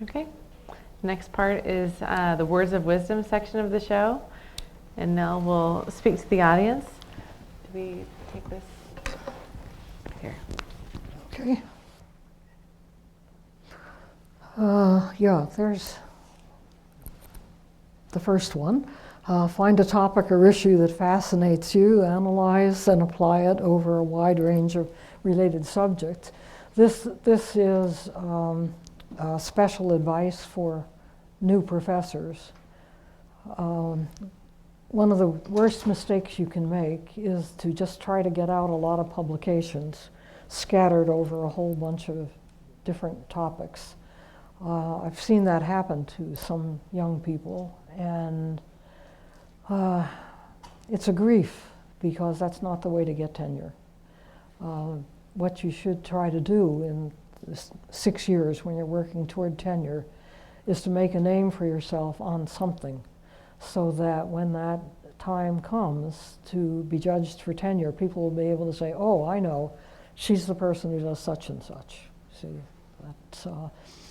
Okay. Next part is the words of wisdom section of the show. And Nell will speak to the audience. Do we take this? Here. Okay. Yeah, there's the first one. Find a topic or issue that fascinates you, analyze and apply it over a wide range of related subjects. This is special advice for new professors. One of the worst mistakes you can make is to just try to get out a lot of publications scattered over a whole bunch of different topics. I've seen that happen to some young people, and it's a grief because that's not the way to get tenure. What you should try to do in 6 years when you're working toward tenure is to make a name for yourself on something, so that when that time comes to be judged for tenure, people will be able to say, oh, I know, she's the person who does such and such. See, that's,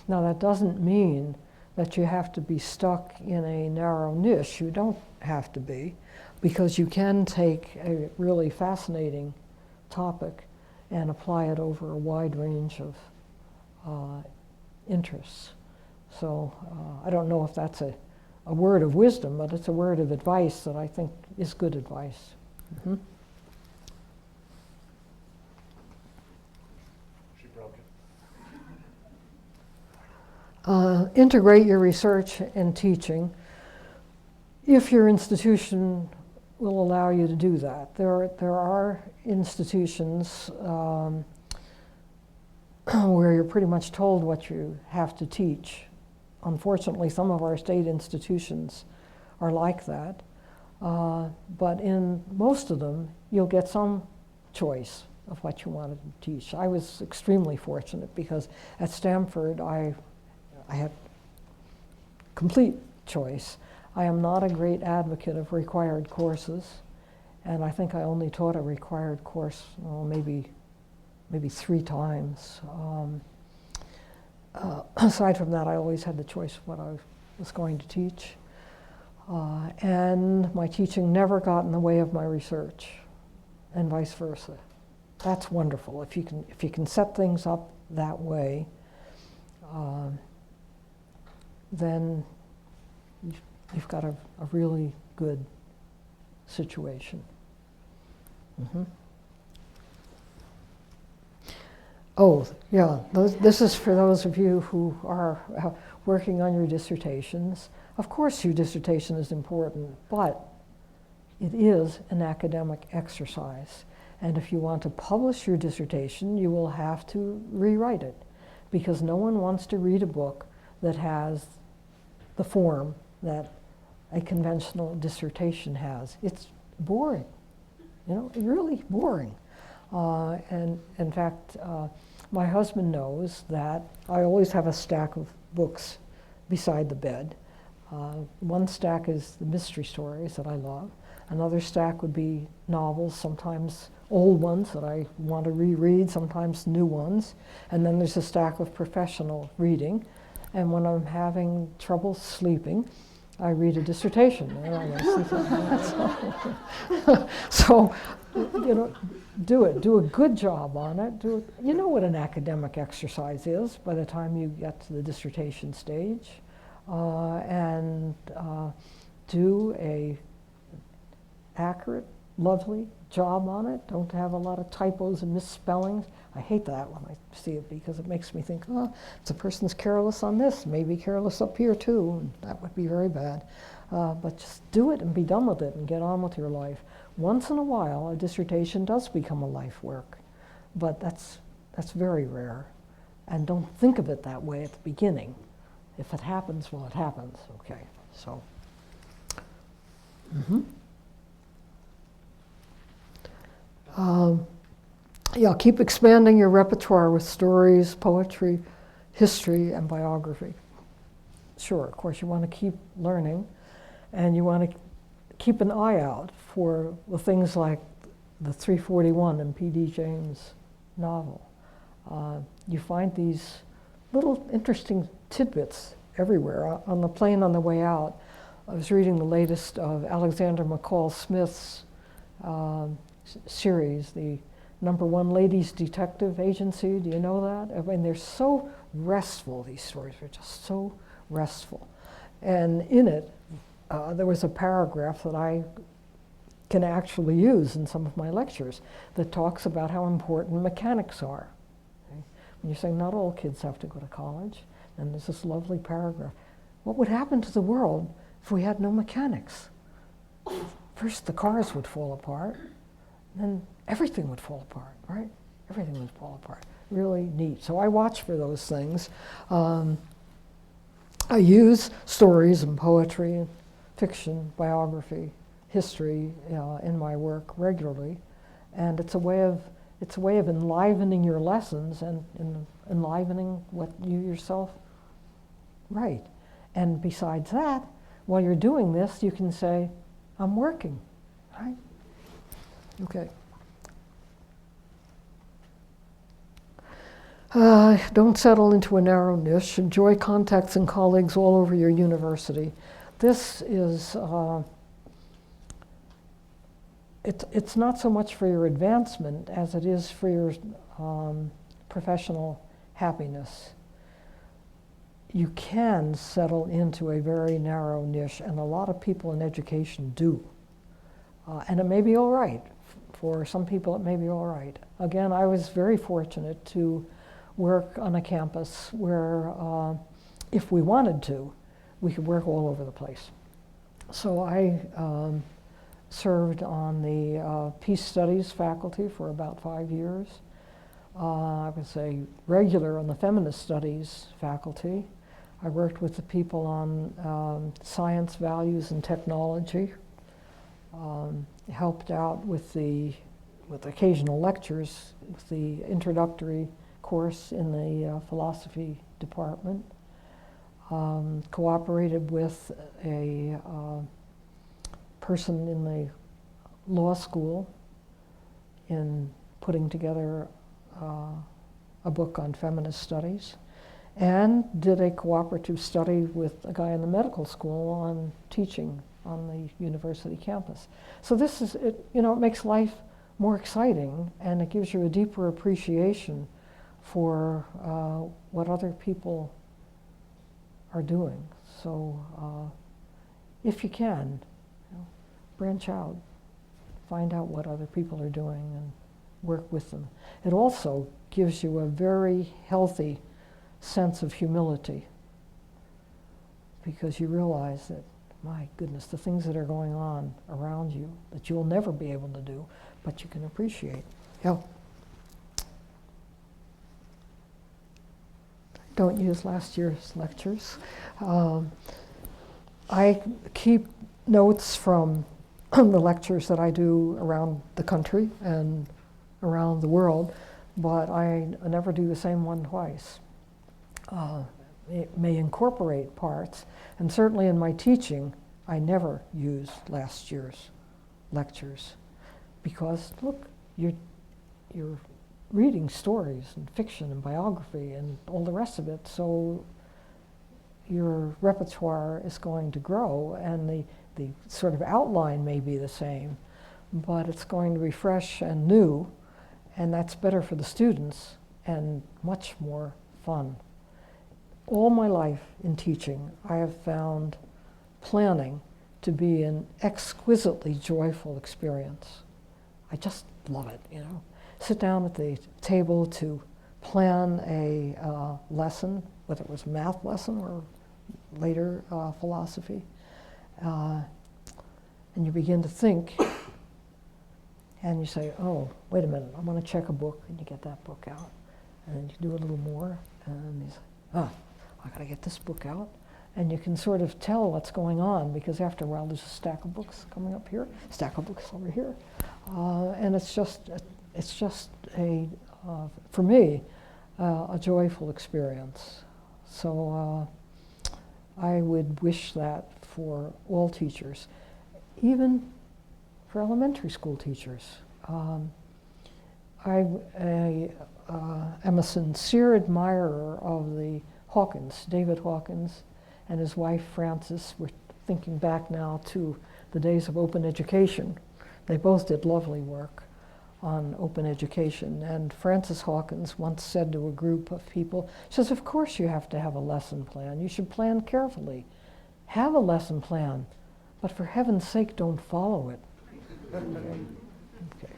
now that doesn't mean that you have to be stuck in a narrow niche. You don't have to be, because you can take a really fascinating topic and apply it over a wide range of interests. So I don't know if that's a word of wisdom, but it's a word of advice that I think is good advice. Mm-hmm. She broke it. Integrate your research and teaching if your institution will allow you to do that. There are institutions where you're pretty much told what you have to teach. Unfortunately, some of our state institutions are like that. But in most of them, you'll get some choice of what you want to teach. I was extremely fortunate because at Stanford, I had complete choice. I am not a great advocate of required courses, and I think I only taught a required course maybe 3 times. Aside from that, I always had the choice of what I was going to teach. And my teaching never got in the way of my research, and vice versa. That's wonderful. If you can set things up that way, then you've got a really good situation. Mm-hmm. Oh, yeah, this is for those of you who are working on your dissertations. Of course your dissertation is important, but it is an academic exercise. And if you want to publish your dissertation, you will have to rewrite it, because no one wants to read a book that has the form that a conventional dissertation has. It's boring, really boring. And in fact, my husband knows that I always have a stack of books beside the bed. One stack is the mystery stories that I love. Another stack would be novels, sometimes old ones that I want to reread, sometimes new ones. And then there's a stack of professional reading. And when I'm having trouble sleeping, I read a dissertation. So, do it. Do a good job on it. You know what an academic exercise is by the time you get to the dissertation stage. And do a accurate, lovely job on it. Don't have a lot of typos and misspellings. I hate that when I see it, because it makes me think, if the person's careless on this, maybe careless up here too, and that would be very bad. But just do it and be done with it and get on with your life. Once in a while, a dissertation does become a life work, but that's very rare. And don't think of it that way at the beginning. If it happens, well, it happens. Okay, so. Mm-hmm. Yeah, keep expanding your repertoire with stories, poetry, history, and biography. Sure, of course, you want to keep learning, and you want to keep an eye out for the things like the 341 in P.D. James' novel. You find these little interesting tidbits everywhere. On the plane on the way out, I was reading the latest of Alexander McCall Smith's series, the #1 Ladies Detective Agency. Do you know that? I mean, they're so restful, these stories are just so restful. And in it, there was a paragraph that I can actually use in some of my lectures that talks about how important mechanics are. Okay? When you say not all kids have to go to college, and there's this lovely paragraph. What would happen to the world if we had no mechanics? First, the cars would fall apart, then everything would fall apart, right? Everything would fall apart. Really neat. So I watch for those things. I use stories and poetry and fiction, biography, history in my work regularly, and it's a way of enlivening your lessons and enlivening what you yourself write. And besides that, while you're doing this, you can say, I'm working, right? Okay. Don't settle into a narrow niche. Enjoy contacts and colleagues all over your university. This is, it's not so much for your advancement as it is for your professional happiness. You can settle into a very narrow niche, and a lot of people in education do. And it may be all right. For some people, it may be all right. Again, I was very fortunate to work on a campus where, if we wanted to, we could work all over the place. So I served on the Peace Studies faculty for about 5 years. I was a regular on the Feminist Studies faculty. I worked with the people on science, values, and technology. Helped out with occasional lectures with the introductory course in the philosophy department. Cooperated with a person in the law school in putting together a book on feminist studies, and did a cooperative study with a guy in the medical school on teaching on the university campus. So this is, it makes life more exciting, and it gives you a deeper appreciation for what other people are doing. So if you can, branch out, find out what other people are doing and work with them. It also gives you a very healthy sense of humility, because you realize that, my goodness, the things that are going on around you that you'll never be able to do, but you can appreciate. Yeah. Don't use last year's lectures. I keep notes from the lectures that I do around the country and around the world, but I never do the same one twice. It may incorporate parts, and certainly in my teaching, I never use last year's lectures, because look, you're reading stories and fiction and biography and all the rest of it, so your repertoire is going to grow, and the sort of outline may be the same, but it's going to be fresh and new, and that's better for the students and much more fun. All my life in teaching, I have found planning to be an exquisitely joyful experience. I just love it, Sit down at the table to plan a lesson, whether it was a math lesson or later philosophy, and you begin to think, and you say, oh, wait a minute, I want to check a book, and you get that book out, and then you do a little more, and you say, I gotta get this book out. And you can sort of tell what's going on, because after a while there's a stack of books coming up here, stack of books over here. And it's just a, for me, a joyful experience. So I would wish that for all teachers, even for elementary school teachers. I am a sincere admirer of the Hawkins, David Hawkins, and his wife Frances. We're thinking back now to the days of open education. They both did lovely work on open education. And Frances Hawkins once said to a group of people, she says, of course you have to have a lesson plan. You should plan carefully. Have a lesson plan, but for heaven's sake, don't follow it. Okay.